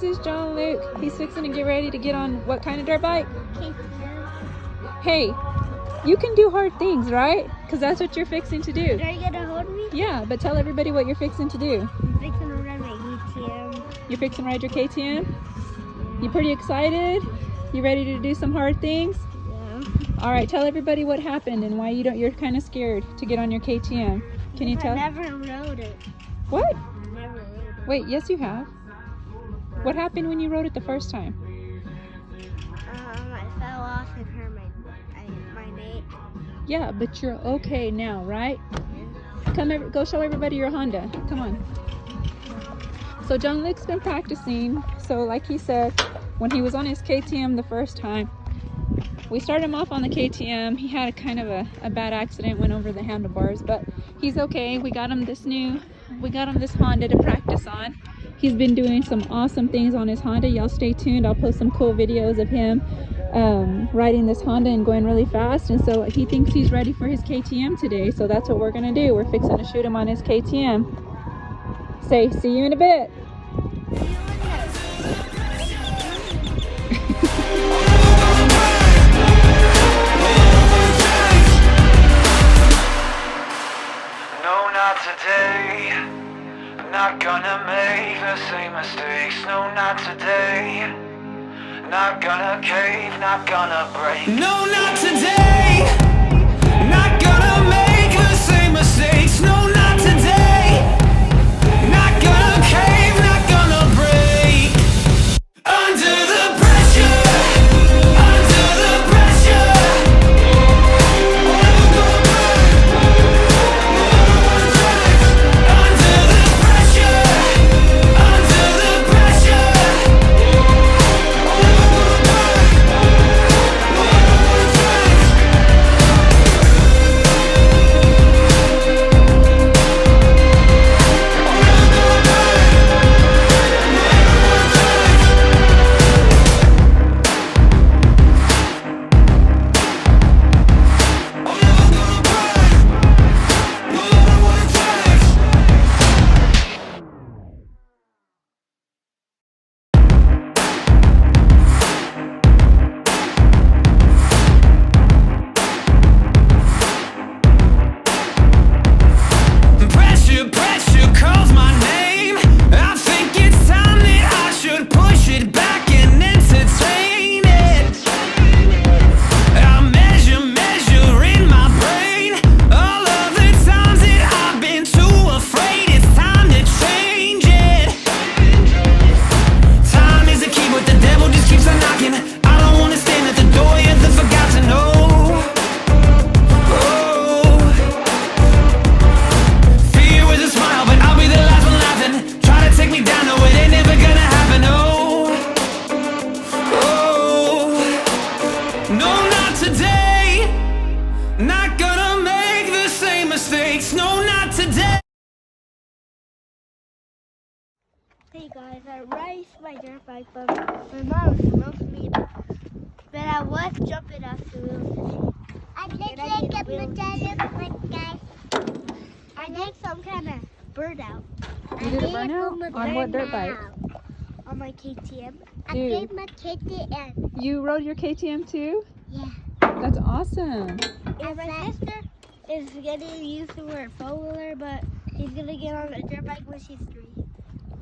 This is John Luke. He's fixing to get ready to get on what kind of dirt bike? Hey, you can do hard things, right? Because that's what you're fixing to do. Are you gonna hold me? Yeah, but tell everybody what you're fixing to do. I'm fixing to ride my KTM. You're fixing to ride your KTM? You pretty excited? You ready to do some hard things? Yeah. All right, tell everybody what happened and why you're kind of scared to get on your KTM. Can you tell? I never rode it. What? Never rode it. Wait, yes you have. What happened when you rode it the first time? I fell off and hurt my mate. Yeah, but you're okay now, right? Go show everybody your Honda. Come on. So John Luke's been practicing. So like he said, when he was on his KTM the first time, we started him off on the KTM. He had a kind of a bad accident, went over the handlebars, but he's okay. We got him this Honda to practice on. He's been doing some awesome things on his Honda. Y'all stay tuned. I'll post some cool videos of him riding this Honda and going really fast. And so he thinks he's ready for his KTM today. So that's what we're gonna do. We're fixing to shoot him on his KTM. Say, see you in a bit. No, not today. Not gonna make the same mistakes. No, not today. Not gonna cave, not gonna break. No, not today. Not gonna make the same mistakes. No, not today. Not gonna cave, not gonna break. Under the pressure. Under the pressure. Under the pressure. Under the pressure. Pressure, pressure calls my name. I think it's time that I should push it back and entertain it. I measure in my brain all of the times that I've been too afraid. It's time to change it. Time is a key, but the devil just keeps on knocking. I don't wanna stand at the door, yet the forgotten. Fear with a smile, but I'll be the last one laughing. Try to take me down, no, it ain't never gonna happen. No, not today. Not gonna make the same mistakes. No, not today. Hey guys, I raced my dirt bike, but my mom smoked me. But I was jumping off the wheel. I did some kind of bird out. You did a burnout? On what dirt bike? On my KTM. I Dude. gave my KTM. You rode your KTM too? Yeah. That's awesome. And my sister is getting used to her four-wheeler, but she's gonna get on a dirt bike when she's 3.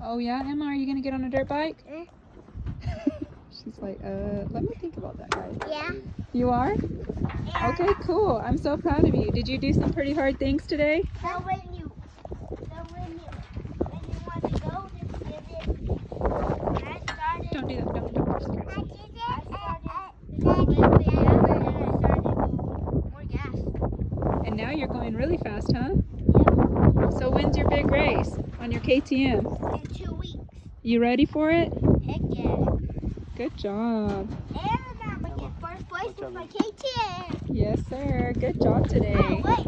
Oh yeah, Emma, are you gonna get on a dirt bike? Eh? She's like, let me think about that, guys. Yeah. You are? Okay, cool. I'm so proud of you. Did you do some pretty hard things today? So when you want to go, just give it. When I started. Don't do that. Don't push the I cursor. did it. I started more gas. And now you're going really fast, huh? Yep. So when's your big race on your KTM? In 2 weeks. You ready for it? Heck yeah. Good job. And I'm gonna get first place with my KTM. Yes, sir. Good job today. Oh, wait.